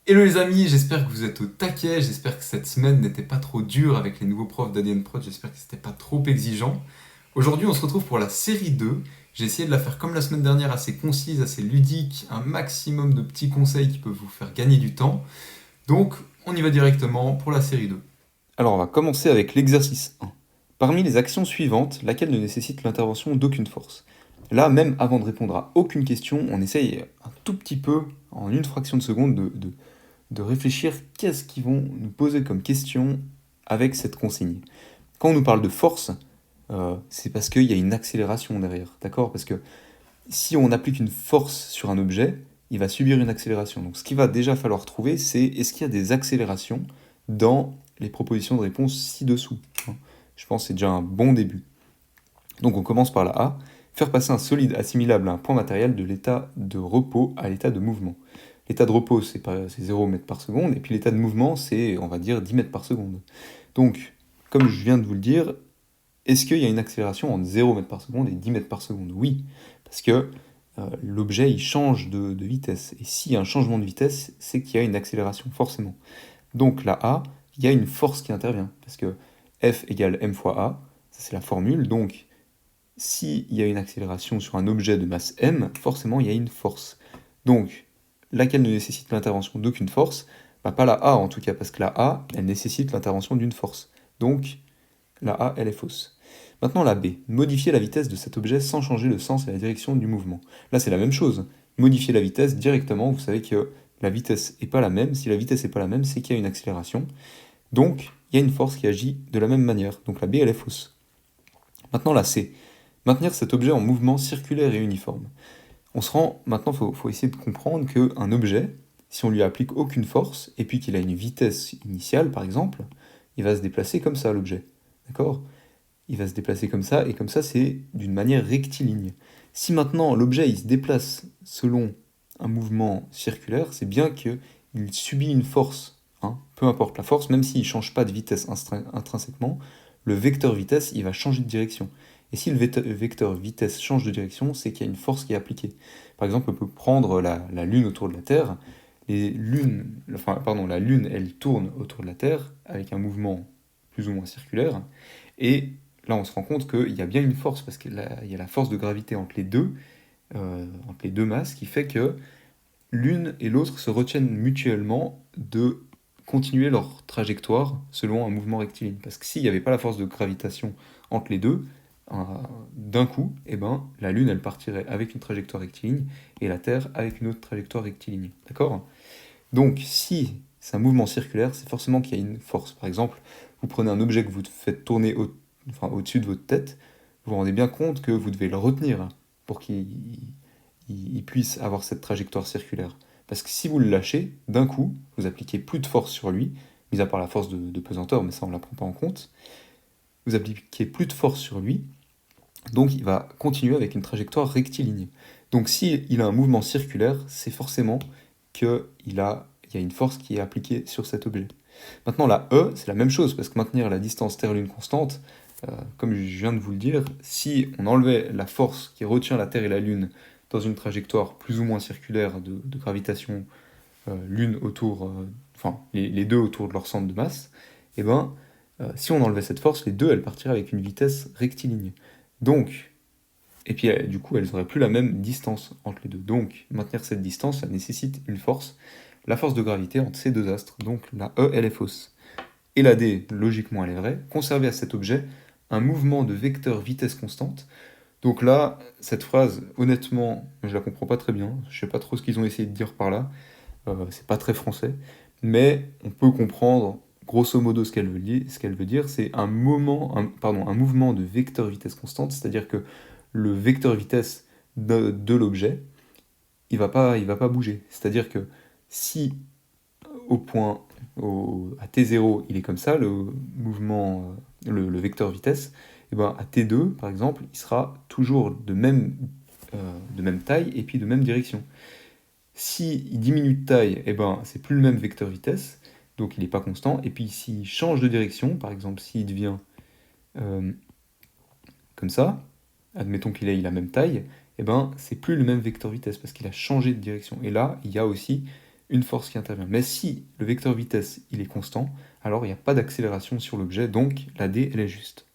Hello les amis, j'espère que vous êtes au taquet, j'espère que cette semaine n'était pas trop dure avec les nouveaux profs d'ADN Prod, j'espère que c'était pas trop exigeant. Aujourd'hui on se retrouve pour la série 2. J'ai essayé de la faire comme la semaine dernière, assez concise, assez ludique, un maximum de petits conseils qui peuvent vous faire gagner du temps. Donc on y va directement pour la série 2. Alors, on va commencer avec l'exercice 1. Parmi les actions suivantes, laquelle ne nécessite l'intervention d'aucune force? Là, même avant de répondre à aucune question, on essaye un tout petit peu, en une fraction de seconde, de réfléchir qu'est-ce qu'ils vont nous poser comme question avec cette consigne. Quand on nous parle de force, c'est parce qu'il y a une accélération derrière, d'accord? Parce que si on applique une force sur un objet, il va subir une accélération. Donc ce qu'il va déjà falloir trouver, c'est est-ce qu'il y a des accélérations dans les propositions de réponse ci-dessous, hein. Je pense que c'est déjà un bon début. Donc on commence par la A. Faire passer un solide assimilable à un point matériel de l'état de repos à l'état de mouvement. L'état de repos, c'est 0 mètres par seconde, et puis l'état de mouvement, c'est, on va dire, 10 mètres par seconde. Donc, comme je viens de vous le dire, est-ce qu'il y a une accélération entre 0 mètres par seconde et 10 mètres par seconde? Oui, parce que l'objet il change de vitesse. Et s'il y a un changement de vitesse, c'est qu'il y a une accélération, forcément. Donc là A, il y a une force qui intervient, parce que F égale m fois A, ça c'est la formule, donc s'il y a une accélération sur un objet de masse m, forcément il y a une force. Donc, laquelle ne nécessite l'intervention d'aucune force? Bah, pas la A en tout cas, parce que la A, elle nécessite l'intervention d'une force. Donc, la A, elle est fausse. Maintenant la B, modifier la vitesse de cet objet sans changer le sens et la direction du mouvement. Là c'est la même chose. Modifier la vitesse directement, vous savez que la vitesse n'est pas la même. Si la vitesse n'est pas la même, c'est qu'il y a une accélération. Donc il y a une force qui agit de la même manière. Donc la B elle est fausse. Maintenant la C, maintenir cet objet en mouvement circulaire et uniforme. On se rend, maintenant faut essayer de comprendre qu'un objet, si on lui applique aucune force, et puis qu'il a une vitesse initiale par exemple, il va se déplacer comme ça l'objet. D'accord? Il va se déplacer comme ça c'est d'une manière rectiligne. Si maintenant l'objet il se déplace selon un mouvement circulaire, c'est bien qu'il subit une force, hein. Peu importe la force, même s'il ne change pas de vitesse intrinsèquement, le vecteur vitesse il va changer de direction. Et si le vecteur vitesse change de direction, c'est qu'il y a une force qui est appliquée. Par exemple, on peut prendre la Lune autour de la Terre. La Lune, elle tourne autour de la Terre avec un mouvement plus ou moins circulaire. Et là, on se rend compte qu'il y a bien une force, parce qu'il y a la force de gravité entre les deux masses, qui fait que l'une et l'autre se retiennent mutuellement de continuer leur trajectoire selon un mouvement rectiligne. Parce que s'il n'y avait pas la force de gravitation entre les deux, euh, d'un coup, eh ben, la Lune, elle partirait avec une trajectoire rectiligne, et la Terre avec une autre trajectoire rectiligne. D'accord? Donc, si c'est un mouvement circulaire, c'est forcément qu'il y a une force. Par exemple, vous prenez un objet que vous faites tourner au-dessus de votre tête, vous vous rendez bien compte que vous devez le retenir pour qu'il puisse avoir cette trajectoire circulaire. Parce que si vous le lâchez, d'un coup, vous appliquez plus de force sur lui, mis à part la force de pesanteur, mais ça on ne la prend pas en compte, vous appliquez plus de force sur lui, donc il va continuer avec une trajectoire rectiligne. Donc s'il a un mouvement circulaire, c'est forcément qu'il y a une force qui est appliquée sur cet objet. Maintenant la E, c'est la même chose, parce que maintenir la distance Terre-Lune constante, comme je viens de vous le dire, si on enlevait la force qui retient la Terre et la Lune dans une trajectoire plus ou moins circulaire de gravitation, l'une autour, enfin les deux autour de leur centre de masse, et ben si on enlevait cette force, les deux elles partiraient avec une vitesse rectiligne. Donc, et puis du coup elles n'auraient plus la même distance entre les deux. Donc maintenir cette distance, ça nécessite une force, la force de gravité entre ces deux astres. Donc la E elle est fausse. Et la D, logiquement elle est vraie. Conserver à cet objet un mouvement de vecteur vitesse constante. Donc là, cette phrase, honnêtement, je la comprends pas très bien. Je sais pas trop ce qu'ils ont essayé de dire par là. C'est pas très français, mais on peut comprendre grosso modo ce qu'elle veut dire, c'est un mouvement de vecteur vitesse constante, c'est-à-dire que le vecteur vitesse de l'objet, il va pas bouger. C'est-à-dire que si au point à t0 il est comme ça, le mouvement, le vecteur vitesse, et ben à t2 par exemple, il sera toujours de même taille et puis de même direction. Si il diminue de taille, eh ben, c'est plus le même vecteur vitesse, donc il n'est pas constant. Et puis s'il change de direction, par exemple s'il devient euh, comme ça, admettons qu'il ait la même taille, eh ben, c'est plus le même vecteur vitesse parce qu'il a changé de direction. Et là, il y a aussi une force qui intervient. Mais si le vecteur vitesse il est constant, alors il n'y a pas d'accélération sur l'objet, donc la D elle est juste.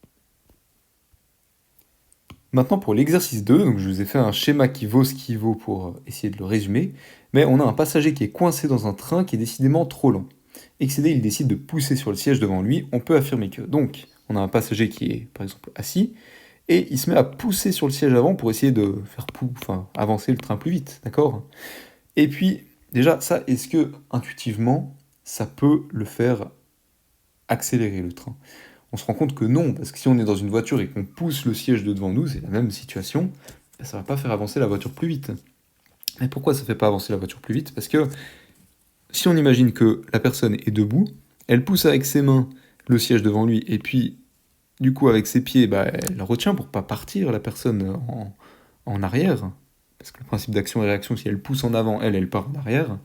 Maintenant pour l'exercice 2, donc je vous ai fait un schéma qui vaut ce qui vaut pour essayer de le résumer, mais on a un passager qui est coincé dans un train qui est décidément trop lent. Excédé, il décide de pousser sur le siège devant lui, on peut affirmer que. Donc, on a un passager qui est par exemple assis, et il se met à pousser sur le siège avant pour essayer de faire avancer le train plus vite, d'accord? Et puis, déjà, ça, est-ce que intuitivement, ça peut le faire accélérer le train? On se rend compte que non, parce que si on est dans une voiture et qu'on pousse le siège de devant nous, c'est la même situation, ben, ça va pas faire avancer la voiture plus vite. Et pourquoi ça fait pas avancer la voiture plus vite? Parce que si on imagine que la personne est debout, elle pousse avec ses mains le siège devant lui, et puis du coup avec ses pieds, bah, elle retient pour pas partir la personne en arrière. Parce que le principe d'action et réaction, si elle pousse en avant, elle part en arrière,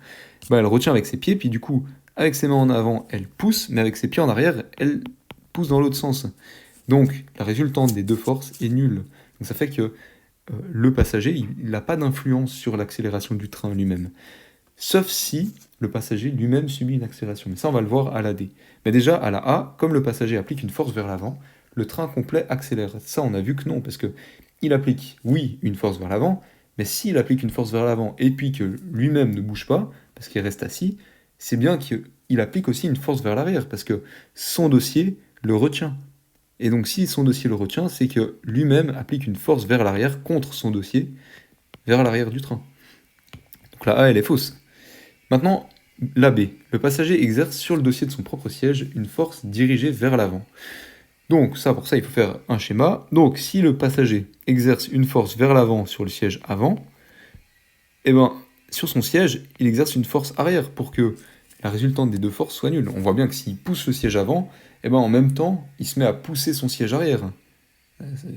bah, elle retient avec ses pieds, puis du coup, avec ses mains en avant, elle pousse, mais avec ses pieds en arrière, elle pousse dans l'autre sens. Donc, la résultante des deux forces est nulle. Donc ça fait que le passager, il n'a pas d'influence sur l'accélération du train lui-même. Sauf si le passager lui-même subit une accélération. Mais ça, on va le voir à la D. Mais déjà, à la A, comme le passager applique une force vers l'avant, le train complet accélère. Ça, on a vu que non, parce que il applique, oui, une force vers l'avant, mais s'il applique une force vers l'avant et puis que lui-même ne bouge pas, parce qu'il reste assis, c'est bien qu'il applique aussi une force vers l'arrière, parce que son dossier le retient. Et donc, si son dossier le retient, c'est que lui-même applique une force vers l'arrière contre son dossier, vers l'arrière du train. Donc la A, elle est fausse. Maintenant, la B. Le passager exerce sur le dossier de son propre siège une force dirigée vers l'avant. Donc ça, pour ça, il faut faire un schéma. Donc si le passager exerce une force vers l'avant sur le siège avant, eh ben, sur son siège, il exerce une force arrière pour que la résultante des deux forces soit nulle. On voit bien que s'il pousse le siège avant, eh ben, en même temps, il se met à pousser son siège arrière.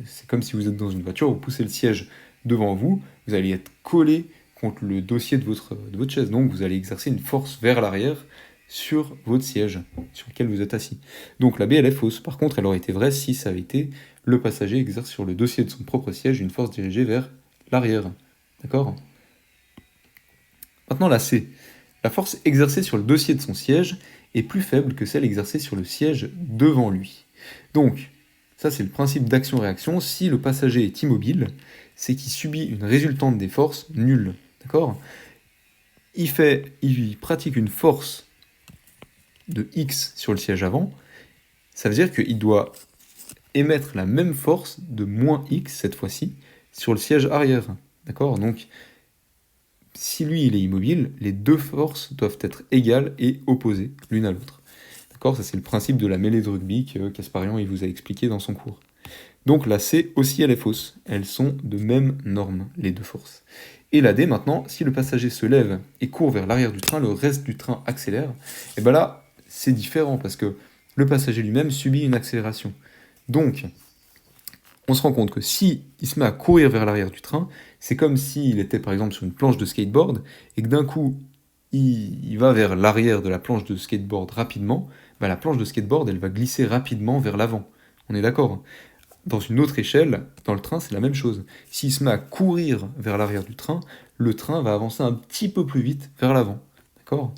C'est comme si vous êtes dans une voiture, vous poussez le siège devant vous, vous allez être collé contre le dossier de votre chaise. Donc vous allez exercer une force vers l'arrière sur votre siège sur lequel vous êtes assis. Donc la B, elle est fausse. Par contre, elle aurait été vraie si ça avait été le passager exerce sur le dossier de son propre siège une force dirigée vers l'arrière. D'accord? Maintenant la C. La force exercée sur le dossier de son siège est plus faible que celle exercée sur le siège devant lui. Donc, ça c'est le principe d'action-réaction. Si le passager est immobile, c'est qu'il subit une résultante des forces nulle. D'accord? Il pratique une force de X sur le siège avant, ça veut dire qu'il doit émettre la même force de moins X, cette fois-ci, sur le siège arrière. D'accord? Donc, si lui, il est immobile, les deux forces doivent être égales et opposées l'une à l'autre. D'accord? Ça, c'est le principe de la mêlée de rugby que Kasparian il vous a expliqué dans son cours. Donc la C aussi, elle est fausse. Elles sont de même norme, les deux forces. Et la D, maintenant, si le passager se lève et court vers l'arrière du train, le reste du train accélère. Et bien là, c'est différent parce que le passager lui-même subit une accélération. Donc, on se rend compte que si il se met à courir vers l'arrière du train, c'est comme s'il était par exemple sur une planche de skateboard et que d'un coup, il va vers l'arrière de la planche de skateboard rapidement, ben la planche de skateboard, elle va glisser rapidement vers l'avant. On est d'accord, hein? Dans une autre échelle, dans le train, c'est la même chose. S'il se met à courir vers l'arrière du train, le train va avancer un petit peu plus vite vers l'avant. D'accord?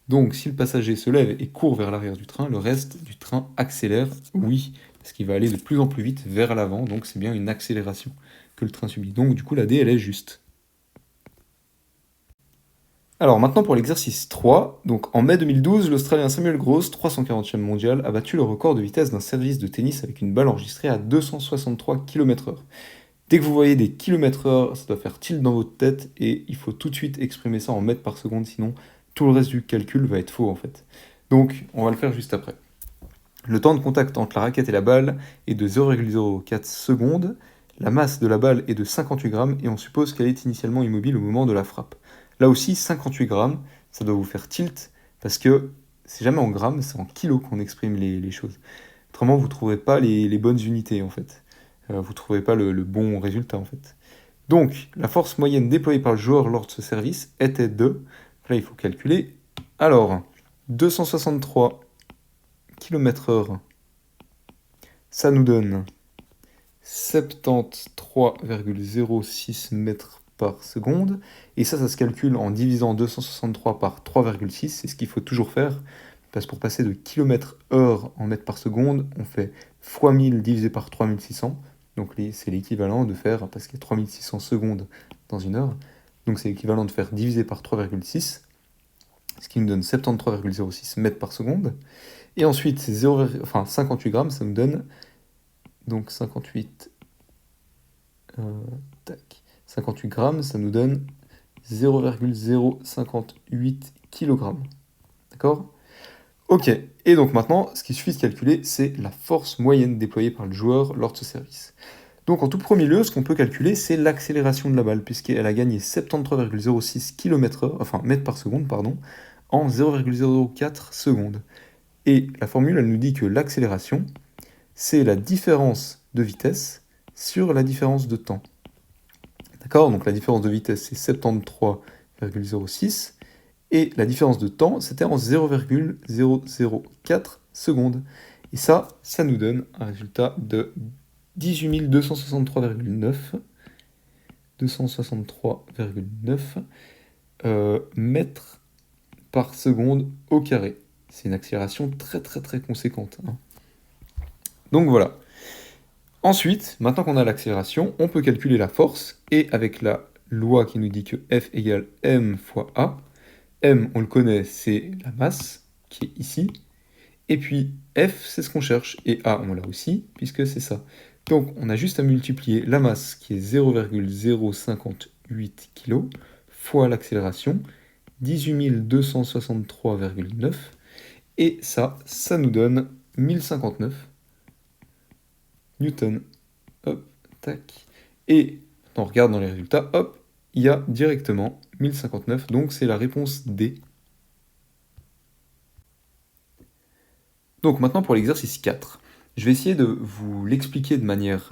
Donc, si le passager se lève et court vers l'arrière du train, le reste du train accélère, oui, parce qu'il va aller de plus en plus vite vers l'avant, donc c'est bien une accélération que le train subit. Donc, du coup, la D, elle est juste. Alors maintenant pour l'exercice 3, donc en mai 2012, l'Australien Samuel Gross, 340e mondial, a battu le record de vitesse d'un service de tennis avec une balle enregistrée à 263 km/h. Dès que vous voyez des km/h, ça doit faire tilt dans votre tête et il faut tout de suite exprimer ça en mètres par seconde, sinon tout le reste du calcul va être faux en fait. Donc on va le faire juste après. Le temps de contact entre la raquette et la balle est de 0,04 secondes, la masse de la balle est de 58 grammes et on suppose qu'elle est initialement immobile au moment de la frappe. Là aussi, 58 grammes, ça doit vous faire tilt, parce que c'est jamais en grammes, c'est en kilos qu'on exprime les choses. Autrement, vous ne trouverez pas les bonnes unités, en fait. Vous ne trouverez pas le bon résultat, en fait. Donc, la force moyenne déployée par le joueur lors de ce service était de... Là, il faut calculer. Alors, 263 km/h, ça nous donne 73,06 mètres par seconde. Et ça se calcule en divisant 263 par 3,6. C'est ce qu'il faut toujours faire. Parce que pour passer de km/h en mètres par seconde, on fait fois 1000 divisé par 3600. Donc c'est l'équivalent de faire, parce qu'il y a 3600 secondes dans une heure, donc c'est l'équivalent de faire divisé par 3,6, ce qui nous donne 73,06 mètres par seconde. Et ensuite, c'est 58 grammes, ça nous donne donc 58 grammes, ça nous donne 0,058 kg. D'accord ? Ok, et donc maintenant, ce qu'il suffit de calculer, c'est la force moyenne déployée par le joueur lors de ce service. Donc en tout premier lieu, ce qu'on peut calculer, c'est l'accélération de la balle, puisqu'elle a gagné 73,06 km/h, enfin mètres par seconde, pardon, en 0,04 secondes. Et la formule, elle nous dit que l'accélération, c'est la différence de vitesse sur la différence de temps. D'accord ? Donc la différence de vitesse, c'est 73,06, et la différence de temps, c'était en 0,004 secondes. Et ça nous donne un résultat de 18 263,9 mètres par seconde au carré. C'est une accélération très très très conséquente. Donc voilà. Ensuite, maintenant qu'on a l'accélération, on peut calculer la force, et avec la loi qui nous dit que F égale m fois A, m, on le connaît, c'est la masse, qui est ici, et puis F, c'est ce qu'on cherche, et A, on l'a aussi, puisque c'est ça. Donc on a juste à multiplier la masse, qui est 0,058 kg, fois l'accélération, 18 263,9, et ça nous donne 1059 newtons. Hop, tac. Et on regarde dans les résultats, hop, il y a directement 1059, donc c'est la réponse D. Donc maintenant pour l'exercice 4, je vais essayer de vous l'expliquer de manière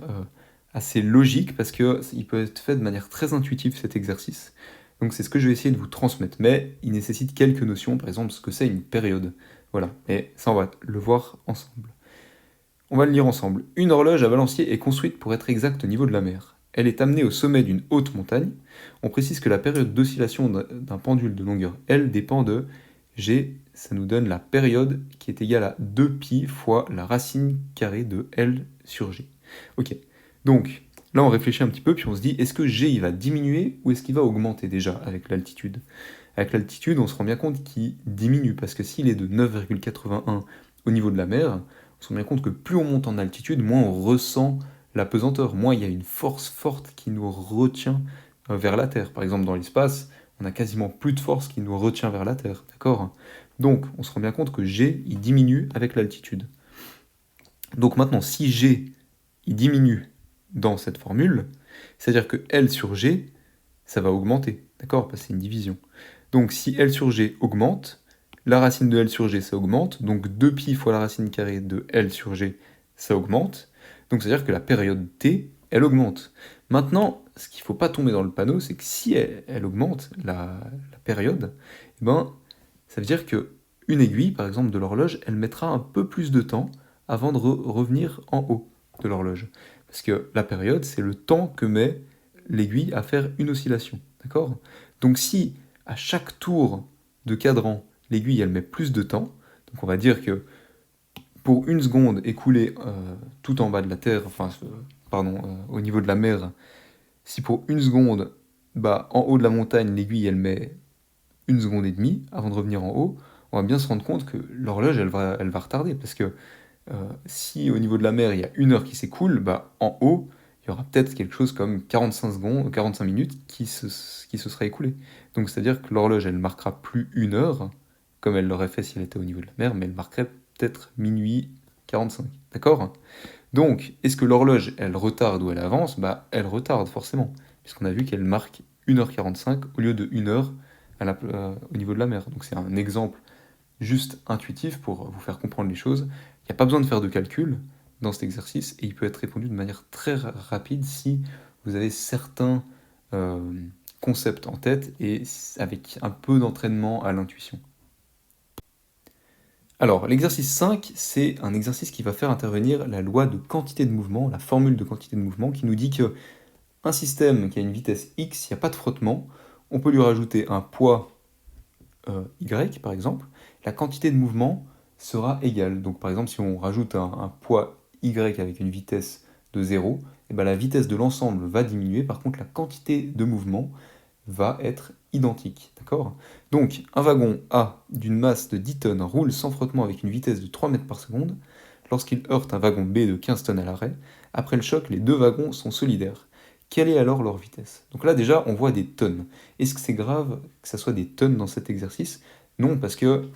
assez logique, parce qu'il peut être fait de manière très intuitive cet exercice. Donc c'est ce que je vais essayer de vous transmettre, mais il nécessite quelques notions, par exemple ce que c'est une période. Voilà, et ça on va le voir ensemble. On va le lire ensemble. Une horloge à balancier est construite pour être exacte au niveau de la mer. Elle est amenée au sommet d'une haute montagne. On précise que la période d'oscillation d'un pendule de longueur L dépend de G, ça nous donne la période qui est égale à 2π fois la racine carrée de L sur G. Ok, donc là on réfléchit un petit peu, puis on se dit, est-ce que G il va diminuer ou est-ce qu'il va augmenter déjà avec l'altitude ? Avec l'altitude, on se rend bien compte qu'il diminue, parce que s'il est de 9,81 au niveau de la mer, on se rend bien compte que plus on monte en altitude, moins on ressent la pesanteur, moins il y a une force forte qui nous retient vers la Terre. Par exemple, dans l'espace, on a quasiment plus de force qui nous retient vers la Terre, d'accord ? Donc, on se rend bien compte que G, il diminue avec l'altitude. Donc maintenant, si G, il diminue dans cette formule, c'est-à-dire que L sur G, ça va augmenter, d'accord ? Parce que c'est une division. Donc si L sur G augmente, la racine de L sur G, ça augmente, donc 2π fois la racine carrée de L sur G, ça augmente. Donc c'est-à-dire que la période T, elle augmente. Maintenant, ce qu'il ne faut pas tomber dans le panneau, c'est que si elle augmente, la période, eh ben, ça veut dire qu'une aiguille, par exemple de l'horloge, elle mettra un peu plus de temps avant de revenir en haut de l'horloge. Parce que la période, c'est le temps que met l'aiguille à faire une oscillation. D'accord ? Donc si à chaque tour de cadran, l'aiguille elle met plus de temps, donc on va dire que pour une seconde écoulée tout en bas de la Terre, au niveau de la mer, si pour une seconde, en haut de la montagne, l'aiguille elle met 1 seconde et demie avant de revenir en haut, on va bien se rendre compte que l'horloge elle va retarder, parce que si au niveau de la mer il y a 1 heure qui s'écoule, en haut il y aura peut-être quelque chose comme 45 minutes qui se sera écoulé. Donc c'est-à-dire que l'horloge elle marquera plus 1 heure, comme elle l'aurait fait si elle était au niveau de la mer, mais elle marquerait peut-être minuit 45, d'accord ? Donc, est-ce que l'horloge, elle retarde ou elle avance ? Elle retarde forcément, puisqu'on a vu qu'elle marque 1h45 au lieu de 1 heure au niveau de la mer. Donc c'est un exemple juste intuitif pour vous faire comprendre les choses. Il n'y a pas besoin de faire de calcul dans cet exercice, et il peut être répondu de manière très rapide si vous avez certains concepts en tête et avec un peu d'entraînement à l'intuition. Alors, l'exercice 5, c'est un exercice qui va faire intervenir la loi de quantité de mouvement, la formule de quantité de mouvement, qui nous dit que un système qui a une vitesse x, il n'y a pas de frottement, on peut lui rajouter un poids y, par exemple, la quantité de mouvement sera égale. Donc par exemple, si on rajoute un poids y avec une vitesse de 0, et ben la vitesse de l'ensemble va diminuer, par contre la quantité de mouvement va être identique. D'accord? Donc un wagon A d'une masse de 10 tonnes roule sans frottement avec une vitesse de 3 mètres par seconde. Lorsqu'il heurte un wagon B de 15 tonnes à l'arrêt, après le choc, les deux wagons sont solidaires. Quelle est alors leur vitesse? Donc là déjà, on voit des tonnes. Est-ce que c'est grave que ça soit des tonnes dans cet exercice? Non, parce que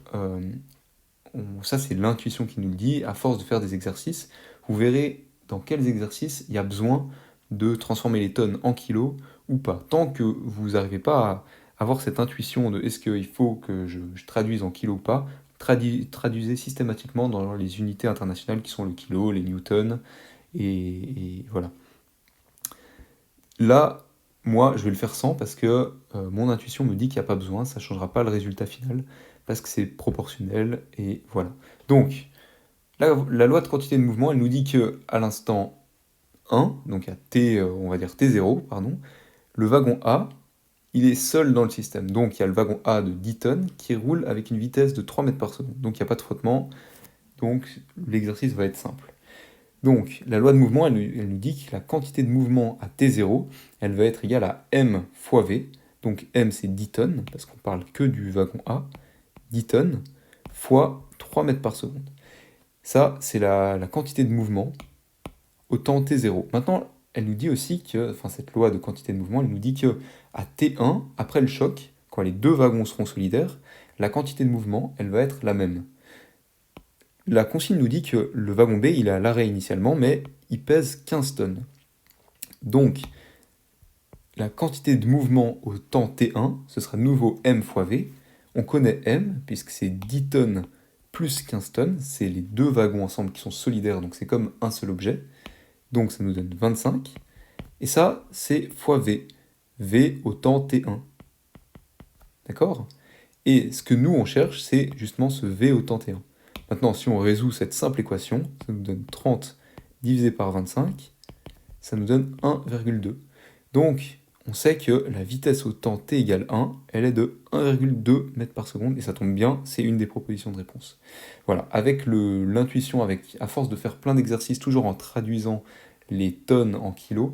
ça c'est l'intuition qui nous le dit. À force de faire des exercices, vous verrez dans quels exercices il y a besoin de transformer les tonnes en kilos ou pas. Tant que vous n'arrivez pas à avoir cette intuition de est-ce qu'il faut que je traduise en kilos ou pas, traduisez systématiquement dans les unités internationales qui sont le kilo, les newtons, et voilà. Là, moi, je vais le faire sans parce que mon intuition me dit qu'il n'y a pas besoin, ça ne changera pas le résultat final, parce que c'est proportionnel, et voilà. Donc, la loi de quantité de mouvement, elle nous dit que à l'instant 1, donc à t, on va dire t0, pardon, le wagon A, il est seul dans le système. Donc il y a le wagon A de 10 tonnes qui roule avec une vitesse de 3 mètres par seconde. Donc il n'y a pas de frottement, donc l'exercice va être simple. Donc la loi de mouvement, elle nous dit que la quantité de mouvement à T0, elle va être égale à M fois V. Donc M c'est 10 tonnes, parce qu'on parle que du wagon A, 10 tonnes, fois 3 mètres par seconde. Ça, c'est la quantité de mouvement au temps T0. Maintenant, elle nous dit aussi que, enfin cette loi de quantité de mouvement, elle nous dit que à T1, après le choc, quand les deux wagons seront solidaires, la quantité de mouvement, elle va être la même. La consigne nous dit que le wagon B, il est à l'arrêt initialement, mais il pèse 15 tonnes. Donc, la quantité de mouvement au temps T1, ce sera de nouveau M fois V. On connaît M, puisque c'est 10 tonnes plus 15 tonnes. C'est les deux wagons ensemble qui sont solidaires, donc c'est comme un seul objet. Donc ça nous donne 25. Et ça, c'est fois V. V au temps T1. D'accord? Et ce que nous, on cherche, c'est justement ce V au temps T1. Maintenant, si on résout cette simple équation, ça nous donne 30 divisé par 25, ça nous donne 1,2. Donc, on sait que la vitesse au temps t égale 1, elle est de 1,2 mètres par seconde, et ça tombe bien, c'est une des propositions de réponse. Voilà, avec l'intuition, à force de faire plein d'exercices, toujours en traduisant les tonnes en kilos,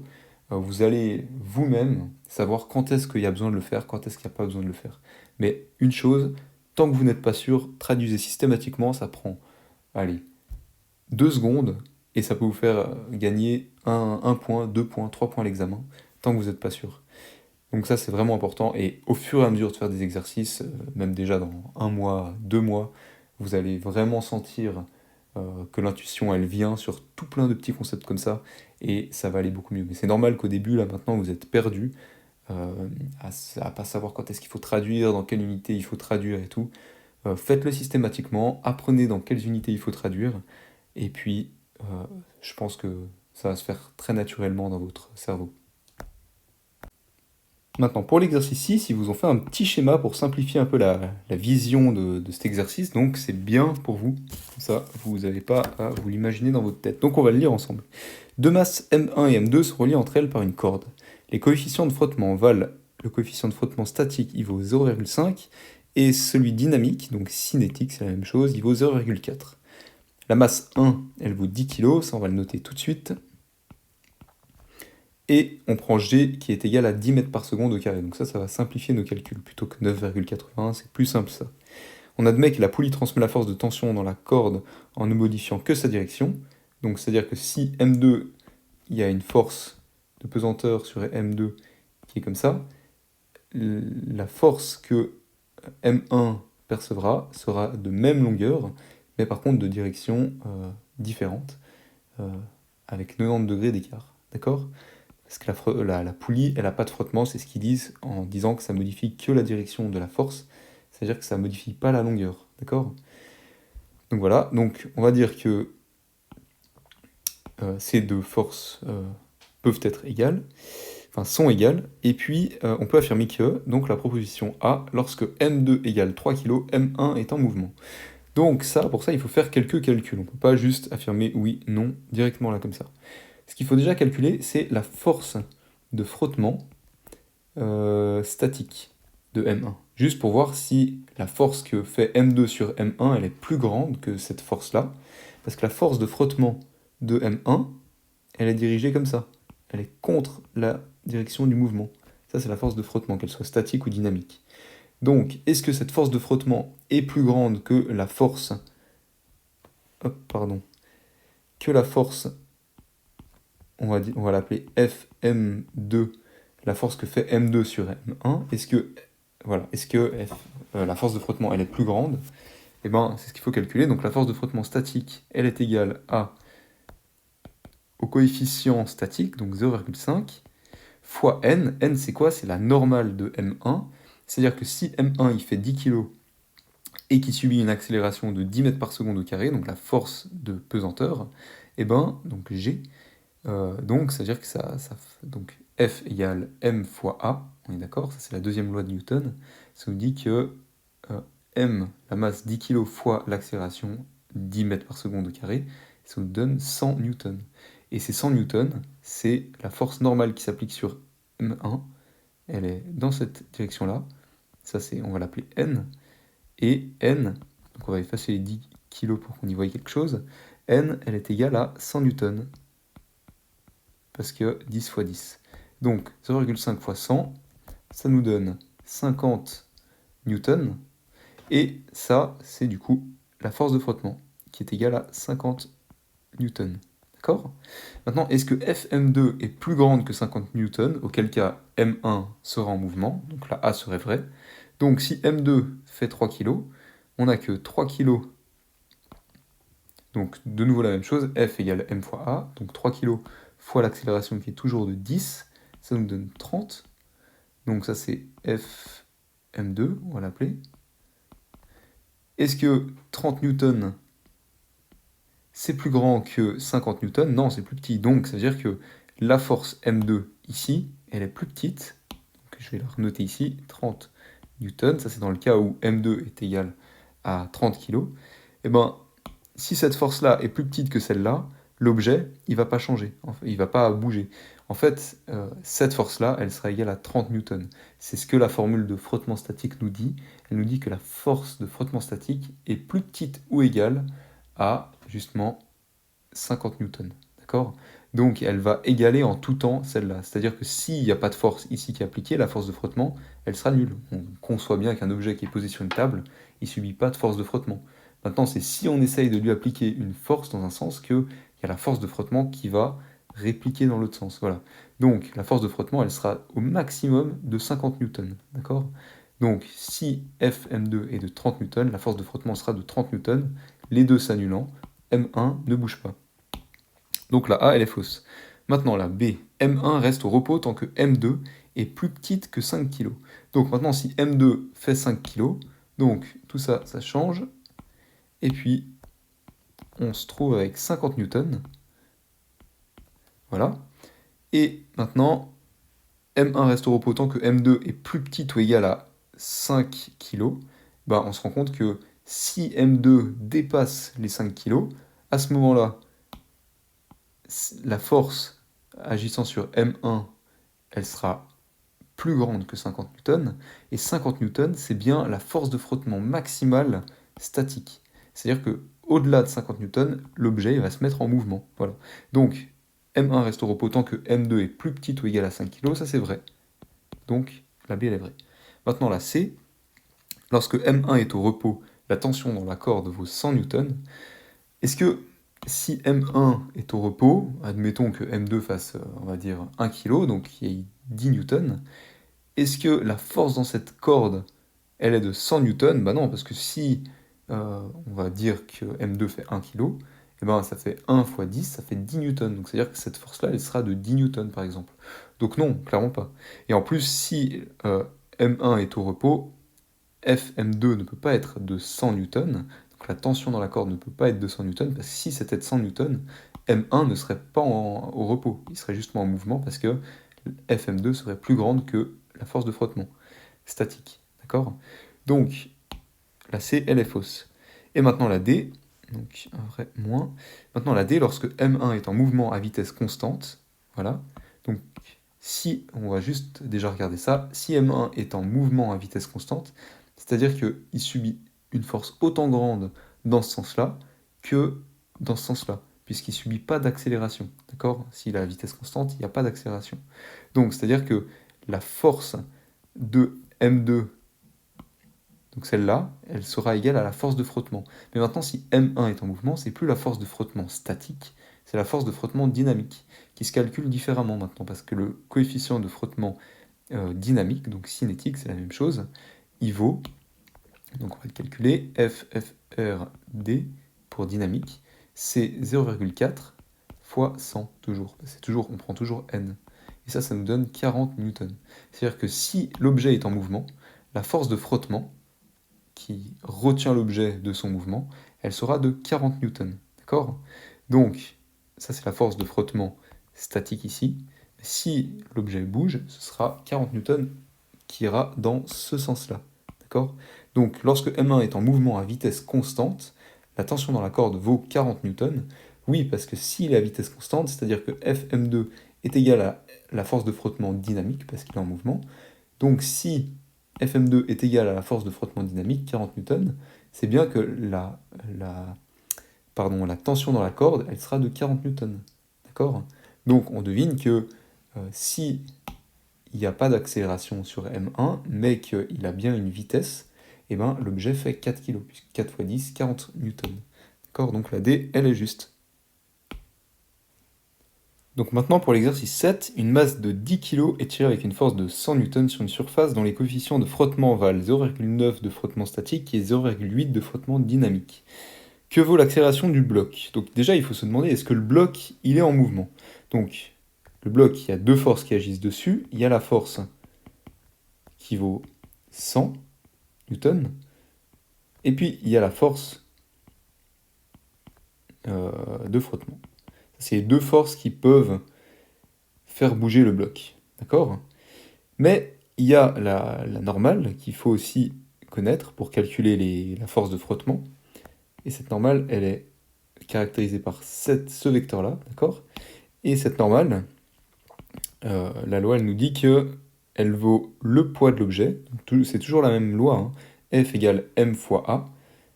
vous allez vous-même savoir quand est-ce qu'il y a besoin de le faire, quand est-ce qu'il n'y a pas besoin de le faire. Mais une chose, tant que vous n'êtes pas sûr, traduisez systématiquement, ça prend, allez, 2 secondes, et ça peut vous faire gagner 1 point, 2 points, 3 points à l'examen, tant que vous n'êtes pas sûr. Donc ça, c'est vraiment important, et au fur et à mesure de faire des exercices, même déjà dans 1 mois, 2 mois, vous allez vraiment sentir que l'intuition, elle vient sur tout plein de petits concepts comme ça, et ça va aller beaucoup mieux. Mais c'est normal qu'au début, là, maintenant, vous êtes perdu, à pas savoir quand est-ce qu'il faut traduire, dans quelle unité il faut traduire et tout. Faites-le systématiquement, apprenez dans quelles unités il faut traduire, et puis je pense que ça va se faire très naturellement dans votre cerveau. Maintenant, pour l'exercice 6, ils vous ont fait un petit schéma pour simplifier un peu la vision de cet exercice, donc c'est bien pour vous, comme ça vous n'avez pas à vous l'imaginer dans votre tête. Donc on va le lire ensemble. Deux masses M1 et M2 se relient entre elles par une corde. Les coefficients de frottement valent le coefficient de frottement statique, il vaut 0,5, et celui dynamique, donc cinétique, c'est la même chose, il vaut 0,4. La masse 1, elle vaut 10 kg, ça on va le noter tout de suite. Et on prend G qui est égal à 10 mètres par seconde au carré. Donc ça va simplifier nos calculs. Plutôt que 9,81, c'est plus simple ça. On admet que la poulie transmet la force de tension dans la corde en ne modifiant que sa direction. Donc c'est-à-dire que si M2, il y a une force de pesanteur sur M2 qui est comme ça, la force que M1 percevra sera de même longueur, mais par contre de direction différente, avec 90 degrés d'écart. D'accord? Parce que la poulie, elle n'a pas de frottement, c'est ce qu'ils disent en disant que ça modifie que la direction de la force, c'est-à-dire que ça ne modifie pas la longueur. D'accord? Donc voilà, donc on va dire que ces deux forces peuvent être égales, enfin sont égales, et puis on peut affirmer que, donc la proposition A, lorsque M2 égale 3 kg, M1 est en mouvement. Donc ça, pour ça, il faut faire quelques calculs. On ne peut pas juste affirmer oui, non, directement là comme ça. Ce qu'il faut déjà calculer, c'est la force de frottement statique de M1. Juste pour voir si la force que fait M2 sur M1, elle est plus grande que cette force-là. Parce que la force de frottement de M1, elle est dirigée comme ça. Elle est contre la direction du mouvement. Ça, c'est la force de frottement, qu'elle soit statique ou dynamique. Donc, est-ce que cette force de frottement est plus grande que la force... que la force, on va l'appeler Fm2, la force que fait M2 sur M1, est-ce que la force de frottement, elle est plus grande? Eh ben, c'est ce qu'il faut calculer. Donc la force de frottement statique, elle est égale au coefficient statique, donc 0,5, fois n. N, c'est quoi? C'est la normale de M1. C'est-à-dire que si M1, il fait 10 kg et qu'il subit une accélération de 10 mètres par seconde au carré, donc la force de pesanteur, eh ben, donc G, donc ça veut dire que donc F égale M fois A, on est d'accord? Ça, c'est la deuxième loi de Newton. Ça nous dit que M, la masse 10 kg fois l'accélération 10 mètres par seconde au carré, ça nous donne 100 newtons. Et ces 100 newtons, c'est la force normale qui s'applique sur M1. Elle est dans cette direction-là. Ça, on va l'appeler N. Et N, donc on va effacer les 10 kg pour qu'on y voie quelque chose. N, elle est égale à 100 newtons. Parce que 10 fois 10. Donc 0,5 fois 100, ça nous donne 50 newtons. Et ça, c'est du coup la force de frottement, qui est égale à 50 newtons. D'accord? Maintenant, est-ce que Fm2 est plus grande que 50 newtons, auquel cas M1 sera en mouvement, donc la A serait vraie. Donc si M2 fait 3 kg, on n'a que 3 kg. Donc de nouveau la même chose, F égale M fois A, donc 3 kg fois l'accélération qui est toujours de 10, ça nous donne 30. Donc ça c'est Fm2, on va l'appeler. Est-ce que 30 newtons, c'est plus grand que 50 newtons? Non, c'est plus petit. Donc, ça veut dire que la force M2, ici, elle est plus petite. Donc, je vais la renoter ici, 30 newtons. Ça, c'est dans le cas où M2 est égal à 30 kg. Et ben, si cette force-là est plus petite que celle-là, l'objet, il va pas changer. Enfin, il va pas bouger. En fait, cette force-là, elle sera égale à 30 newtons. C'est ce que la formule de frottement statique nous dit. Elle nous dit que la force de frottement statique est plus petite ou égale à, justement, 50 newtons. D'accord? Donc, elle va égaler en tout temps celle-là. C'est-à-dire que s'il n'y a pas de force ici qui est appliquée, la force de frottement, elle sera nulle. On conçoit bien qu'un objet qui est posé sur une table, il ne subit pas de force de frottement. Maintenant, c'est si on essaye de lui appliquer une force dans un sens qu'il y a la force de frottement qui va répliquer dans l'autre sens. Voilà. Donc, la force de frottement, elle sera au maximum de 50 newtons. D'accord? Donc, si Fm2 est de 30 newtons, la force de frottement sera de 30 newtons, les deux s'annulant, M1 ne bouge pas. Donc la A, elle est fausse. Maintenant, la B, M1 reste au repos tant que M2 est plus petite que 5 kg. Donc maintenant, si M2 fait 5 kg, donc tout ça, ça change. Et puis, on se trouve avec 50 newtons. Voilà. Et maintenant, M1 reste au repos tant que M2 est plus petite ou égale à 5 kg. Ben, on se rend compte que si M2 dépasse les 5 kg, à ce moment-là, la force agissant sur M1, elle sera plus grande que 50 newtons. Et 50 newtons, c'est bien la force de frottement maximale statique. C'est-à-dire que au-delà de 50 newtons, l'objet va se mettre en mouvement. Voilà. Donc, M1 reste au repos tant que M2 est plus petite ou égale à 5 kg, ça c'est vrai. Donc, la B, elle est vraie. Maintenant, la C, lorsque M1 est au repos, la tension dans la corde vaut 100 newtons. Est-ce que si M1 est au repos, admettons que M2 fasse, on va dire, 1 kg, donc il y a 10 newtons, est-ce que la force dans cette corde, elle est de 100 newtons? Bah non, parce que si on va dire que M2 fait 1 kg, et ben ça fait 1 fois 10, ça fait 10 newtons. Donc c'est-à-dire que cette force-là, elle sera de 10 newtons, par exemple. Donc non, clairement pas. Et en plus, si M1 est au repos, Fm2 ne peut pas être de 100 newtons, donc la tension dans la corde ne peut pas être de 100 newtons, parce que si c'était de 100 newtons, M1 ne serait pas au repos, il serait justement en mouvement, parce que Fm2 serait plus grande que la force de frottement statique. D'accord? Donc, la C, elle est fausse. Et maintenant la D, donc un vrai moins. Maintenant la D, lorsque M1 est en mouvement à vitesse constante, voilà, donc si, on va juste déjà regarder ça, si M1 est en mouvement à vitesse constante, c'est-à-dire qu'il subit une force autant grande dans ce sens-là que dans ce sens-là, puisqu'il ne subit pas d'accélération, d'accord? S'il est à vitesse constante, il n'y a pas d'accélération. Donc, c'est-à-dire que la force de M2, donc celle-là, elle sera égale à la force de frottement. Mais maintenant, si M1 est en mouvement, c'est plus la force de frottement statique, c'est la force de frottement dynamique, qui se calcule différemment maintenant, parce que le coefficient de frottement dynamique, donc cinétique, c'est la même chose, il vaut, donc on va le calculer, FFRD pour dynamique, c'est 0,4 fois 100, toujours. On prend toujours N. Et ça nous donne 40 newtons. C'est-à-dire que si l'objet est en mouvement, la force de frottement, qui retient l'objet de son mouvement, elle sera de 40 newtons. D'accord? Donc, ça c'est la force de frottement statique ici. Si l'objet bouge, ce sera 40 newtons qui ira dans ce sens-là. D'accord? Donc, lorsque M1 est en mouvement à vitesse constante, la tension dans la corde vaut 40 newtons. Oui, parce que s'il est à vitesse constante, c'est-à-dire que Fm2 est égal à la force de frottement dynamique, parce qu'il est en mouvement. Donc, si Fm2 est égal à la force de frottement dynamique, 40 newtons, c'est bien que la tension dans la corde, elle sera de 40 newtons. D'accord? Donc, on devine que si il n'y a pas d'accélération sur M1, mais qu'il a bien une vitesse, et ben, l'objet fait 4 kg, puisque 4 fois 10, 40 newtons. D'accord? Donc la D, elle est juste. Donc maintenant pour l'exercice 7, une masse de 10 kg est tirée avec une force de 100 newtons sur une surface dont les coefficients de frottement valent 0,9 de frottement statique et 0,8 de frottement dynamique. Que vaut l'accélération du bloc? Donc déjà il faut se demander, est-ce que le bloc il est en mouvement? Donc le bloc, il y a deux forces qui agissent dessus. Il y a la force qui vaut 100 newtons, et puis il y a la force de frottement. C'est les deux forces qui peuvent faire bouger le bloc. D'accord? Mais il y a la normale qu'il faut aussi connaître pour calculer la force de frottement. Et cette normale, elle est caractérisée par ce vecteur-là. D'accord? Et cette normale, la loi, elle nous dit que elle vaut le poids de l'objet. C'est toujours la même loi, hein. F égale m fois A.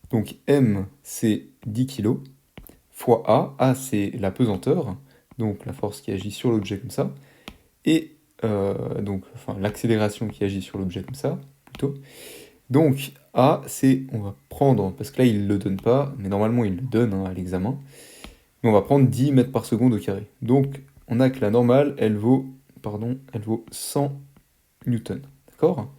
Donc m, c'est 10 kg, fois A. A, c'est la pesanteur, donc la force qui agit sur l'objet comme ça. Et l'accélération qui agit sur l'objet comme ça, plutôt. Donc A, c'est, on va prendre, parce que là il ne le donne pas, mais normalement il le donne à l'examen, mais on va prendre 10 mètres par seconde au carré. Donc on a que la normale, elle vaut 100 newtons. D'accord?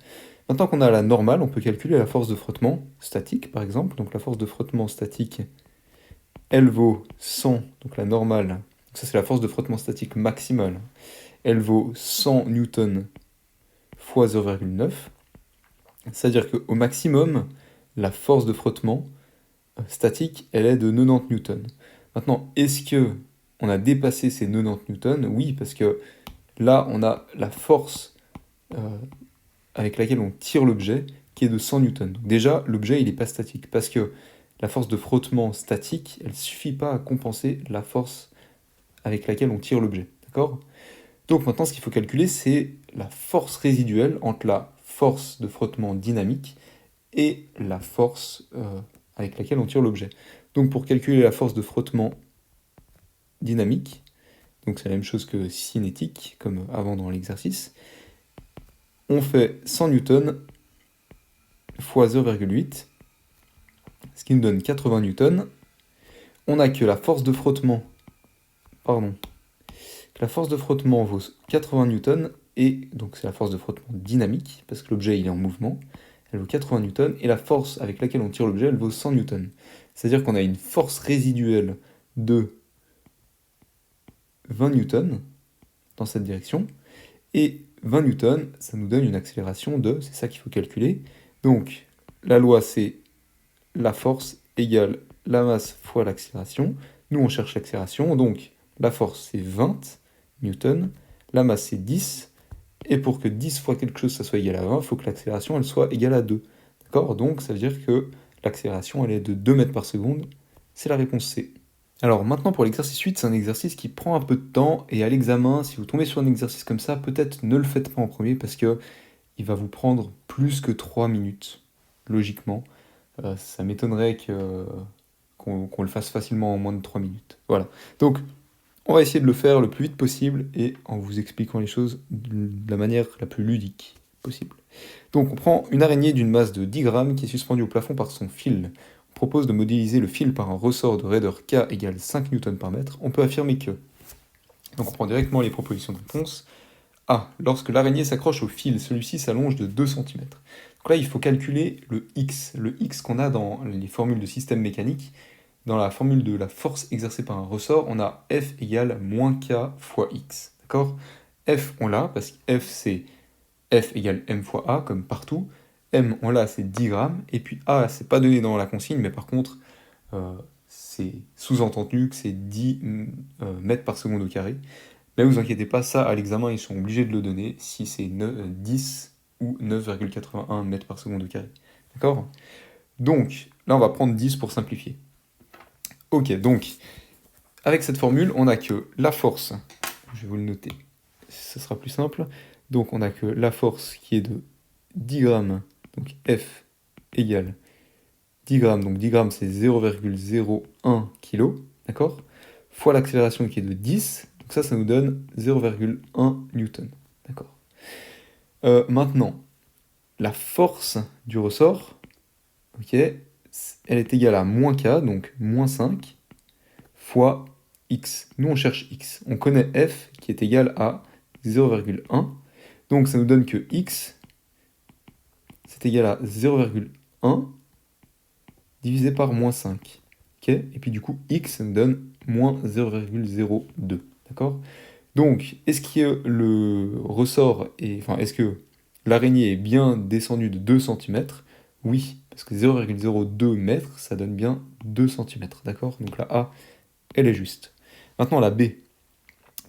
Maintenant qu'on a la normale, on peut calculer la force de frottement statique, par exemple. Donc la force de frottement statique, elle vaut 100, donc la normale, donc ça c'est la force de frottement statique maximale, elle vaut 100 newtons fois 0,9. C'est-à-dire qu'au maximum, la force de frottement statique, elle est de 90 newtons. Maintenant, est-ce que on a dépassé ces 90 newtons? Oui, parce que là, on a la force avec laquelle on tire l'objet qui est de 100 newtons. Donc déjà, l'objet, il n'est pas statique, parce que la force de frottement statique, elle ne suffit pas à compenser la force avec laquelle on tire l'objet. D'accord? Donc maintenant, ce qu'il faut calculer, c'est la force résiduelle entre la force de frottement dynamique et la force avec laquelle on tire l'objet. Donc pour calculer la force de frottement dynamique, donc c'est la même chose que cinétique, comme avant dans l'exercice, on fait 100 newtons fois 0,8, ce qui nous donne 80 newtons. On a que la force de frottement, vaut 80 newtons, et donc c'est la force de frottement dynamique, parce que l'objet il est en mouvement, elle vaut 80 newtons, et la force avec laquelle on tire l'objet, elle vaut 100 newtons. C'est-à-dire qu'on a une force résiduelle de 20 newtons dans cette direction, et 20 newtons, ça nous donne une accélération de, c'est ça qu'il faut calculer. Donc la loi c'est la force égale la masse fois l'accélération. Nous on cherche l'accélération, donc la force c'est 20 newtons, la masse c'est 10, et pour que 10 fois quelque chose ça soit égal à 20, il faut que l'accélération elle soit égale à 2. D'accord? Donc ça veut dire que l'accélération elle est de 2 mètres par seconde, c'est la réponse C. Alors maintenant pour l'exercice 8, c'est un exercice qui prend un peu de temps, et à l'examen, si vous tombez sur un exercice comme ça, peut-être ne le faites pas en premier parce que il va vous prendre plus que 3 minutes, logiquement. Ça m'étonnerait qu'on le fasse facilement en moins de 3 minutes. Voilà. Donc on va essayer de le faire le plus vite possible et en vous expliquant les choses de la manière la plus ludique possible. Donc on prend une araignée d'une masse de 10 grammes qui est suspendue au plafond par son fil. On propose de modéliser le fil par un ressort de raideur K égale 5 newtons par mètre. On peut affirmer que... Donc on prend directement les propositions de réponse. A. Lorsque l'araignée s'accroche au fil, celui-ci s'allonge de 2 cm. Donc là, il faut calculer le x. Le x qu'on a dans les formules de système mécanique. Dans la formule de la force exercée par un ressort, on a F égale moins K fois X. D'accord? F, on l'a, parce que F, c'est F égale M fois A, comme partout. M, on l'a, c'est 10 grammes. Et puis A, c'est pas donné dans la consigne, mais par contre, c'est sous-entendu que c'est 10 mètres par seconde au carré. Mais vous inquiétez pas, ça, à l'examen, ils sont obligés de le donner si c'est 10 ou 9,81 mètres par seconde au carré. D'accord? Donc, là, on va prendre 10 pour simplifier. Ok, donc, avec cette formule, on a que la force, je vais vous le noter, ce sera plus simple. Donc, on a que la force qui est de 10 grammes, donc F égale 10 grammes, donc 10 grammes c'est 0,01 kg, d'accord? Fois l'accélération qui est de 10, donc ça nous donne 0,1 newton, d'accord? Maintenant, la force du ressort, ok, elle est égale à moins K, donc moins 5, fois X. Nous, on cherche X. On connaît F qui est égal à 0,1. Donc, ça nous donne que X, c'est égal à 0,1 divisé par moins 5. Ok? Et puis, du coup, X, ça nous donne moins 0,02. D'accord? Donc, est-ce que le ressort est... Enfin, est-ce que l'araignée est bien descendue de 2 cm? Oui, parce que 0,02 mètres, ça donne bien 2 cm. D'accord? Donc, la A, elle est juste. Maintenant, la B.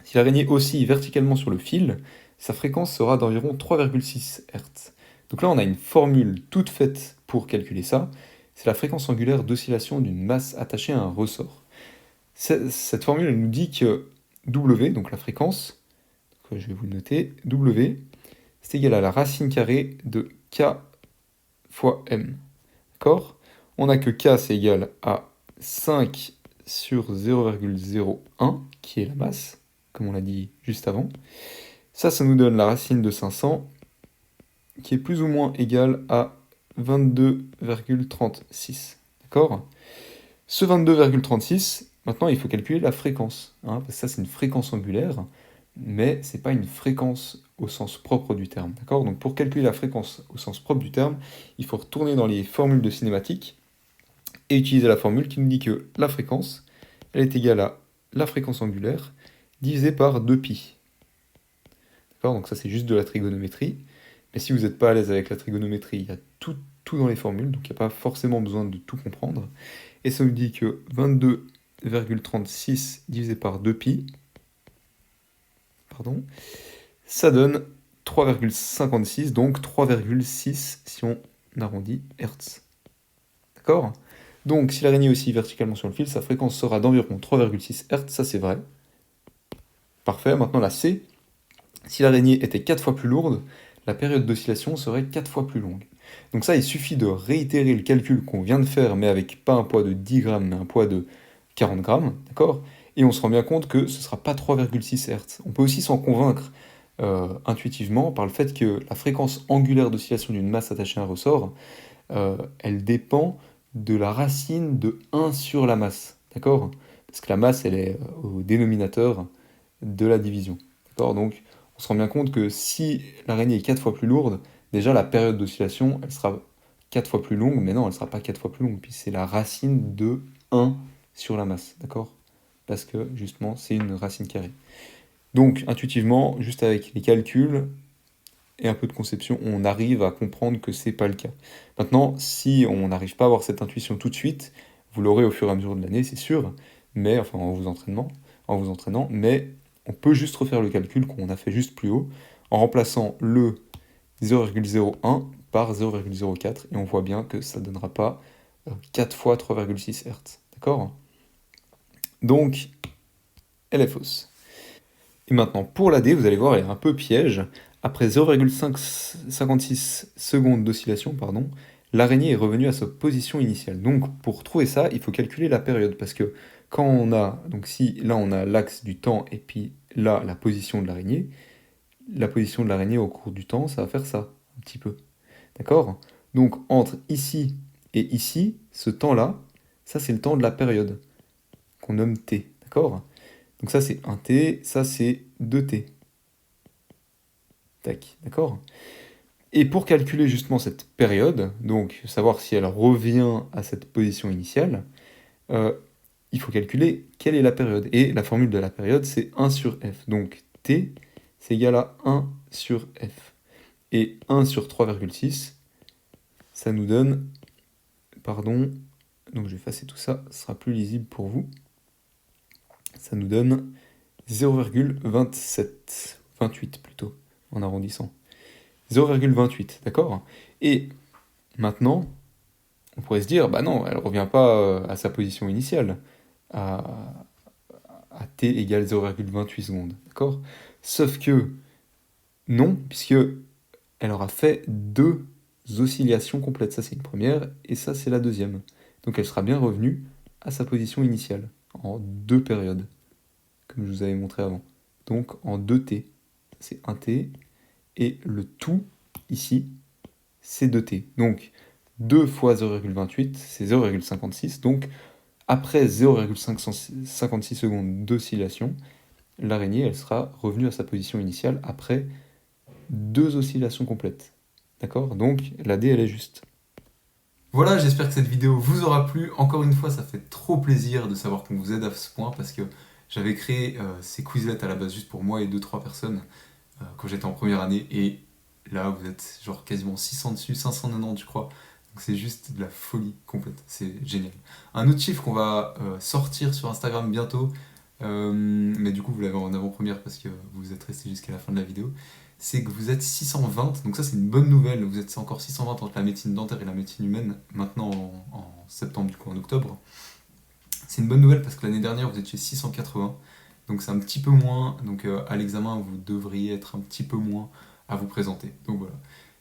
Si l'araignée oscille verticalement sur le fil, sa fréquence sera d'environ 3,6 Hz. Donc là, on a une formule toute faite pour calculer ça. C'est la fréquence angulaire d'oscillation d'une masse attachée à un ressort. Cette formule, elle nous dit que W, donc la fréquence, je vais vous le noter, W, c'est égal à la racine carrée de K fois M. D'accord? On a que K, c'est égal à 5 sur 0,01, qui est la masse, comme on l'a dit juste avant. Ça nous donne la racine de 500, qui est plus ou moins égale à 22,36. D'accord? Ce 22,36, maintenant il faut calculer la fréquence, parce que ça c'est une fréquence angulaire, mais c'est pas une fréquence au sens propre du terme. D'accord? Donc pour calculer la fréquence au sens propre du terme, il faut retourner dans les formules de cinématique et utiliser la formule qui nous dit que la fréquence, elle est égale à la fréquence angulaire divisée par 2π. D'accord? Donc ça c'est juste de la trigonométrie. Mais si vous n'êtes pas à l'aise avec la trigonométrie, il y a tout dans les formules, donc il n'y a pas forcément besoin de tout comprendre. Et ça nous dit que 22,36 divisé par 2π, pardon, ça donne 3,56, donc 3,6 si on arrondit Hertz. D'accord? Donc si l'araignée oscille verticalement sur le fil, sa fréquence sera d'environ 3,6 Hz, ça c'est vrai. Parfait, maintenant la C. Si l'araignée était 4 fois plus lourde, la période d'oscillation serait 4 fois plus longue. Donc ça, il suffit de réitérer le calcul qu'on vient de faire, mais avec pas un poids de 10 grammes, mais un poids de 40 grammes, d'accord? Et on se rend bien compte que ce ne sera pas 3,6 Hz. On peut aussi s'en convaincre intuitivement par le fait que la fréquence angulaire d'oscillation d'une masse attachée à un ressort, elle dépend de la racine de 1 sur la masse, d'accord? Parce que la masse, elle est au dénominateur de la division, d'accord? Donc, on se rend bien compte que si l'araignée est 4 fois plus lourde, déjà la période d'oscillation, elle sera 4 fois plus longue, mais non, elle ne sera pas 4 fois plus longue, puis c'est la racine de 1 sur la masse, d'accord? Parce que, justement, c'est une racine carrée. Donc, intuitivement, juste avec les calculs et un peu de conception, on arrive à comprendre que c'est pas le cas. Maintenant, si on n'arrive pas à avoir cette intuition tout de suite, vous l'aurez au fur et à mesure de l'année, c'est sûr, mais enfin en vous entraînant, mais on peut juste refaire le calcul qu'on a fait juste plus haut, en remplaçant le 0,01 par 0,04, et on voit bien que ça ne donnera pas 4 fois 3,6 Hz. D'accord? Donc, elle est fausse. Et maintenant, pour la D, vous allez voir, elle est un peu piège. Après 0,56 secondes d'oscillation, pardon, l'araignée est revenue à sa position initiale. Donc, pour trouver ça, il faut calculer la période. Parce que quand on a, donc si là on a l'axe du temps et puis là la position de l'araignée au cours du temps, ça va faire ça, un petit peu. D'accord? Donc, entre ici et ici, ce temps-là, ça c'est le temps de la période, qu'on nomme T. D'accord? Donc ça c'est 1T, ça c'est 2T. Tac, d'accord? Et pour calculer justement cette période, donc savoir si elle revient à cette position initiale, euh, il faut calculer quelle est la période. Et la formule de la période, c'est 1 sur F. Donc T, c'est égal à 1 sur F. Et 1 sur 3,6, ça nous donne, pardon, donc je vais effacer tout ça, ce sera plus lisible pour vous. Ça nous donne 0,27, 28 plutôt, en arrondissant. 0,28, d'accord? Et maintenant, on pourrait se dire, bah non, elle ne revient pas à sa position initiale, à, à t égale 0,28 secondes, d'accord? Sauf que non, puisque elle aura fait deux oscillations complètes. Ça, c'est une première, et ça, c'est la deuxième. Donc elle sera bien revenue à sa position initiale, en deux périodes, comme je vous avais montré avant. Donc en 2t, c'est 1t, et le tout, ici, c'est 2t. Donc 2 fois 0,28, c'est 0,56. Donc après 0,56 secondes d'oscillation, l'araignée, elle sera revenue à sa position initiale après deux oscillations complètes. D'accord? Donc la D, elle est juste. Voilà, j'espère que cette vidéo vous aura plu. Encore une fois, ça fait trop plaisir de savoir qu'on vous aide à ce point parce que j'avais créé ces Quizlets à la base juste pour moi et deux trois personnes quand j'étais en première année. Et là, vous êtes genre quasiment 600 dessus, 590 je crois. Donc c'est juste de la folie complète. C'est génial. Un autre chiffre qu'on va sortir sur Instagram bientôt, mais du coup vous l'avez en avant-première parce que vous êtes resté jusqu'à la fin de la vidéo, c'est que vous êtes 620, donc ça c'est une bonne nouvelle, vous êtes encore 620 entre la médecine dentaire et la médecine humaine, maintenant en septembre, du coup en octobre. C'est une bonne nouvelle parce que l'année dernière vous étiez 680, donc c'est un petit peu moins, donc à l'examen vous devriez être un petit peu moins à vous présenter. Donc voilà.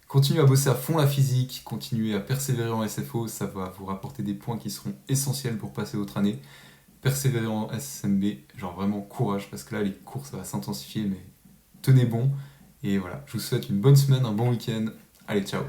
Continuez à bosser à fond la physique, continuez à persévérer en SFO, ça va vous rapporter des points qui seront essentiels pour passer votre année. Persévérer en SMB, genre vraiment courage, parce que là les cours ça va s'intensifier, mais tenez bon. Et voilà, je vous souhaite une bonne semaine, un bon week-end. Allez, ciao!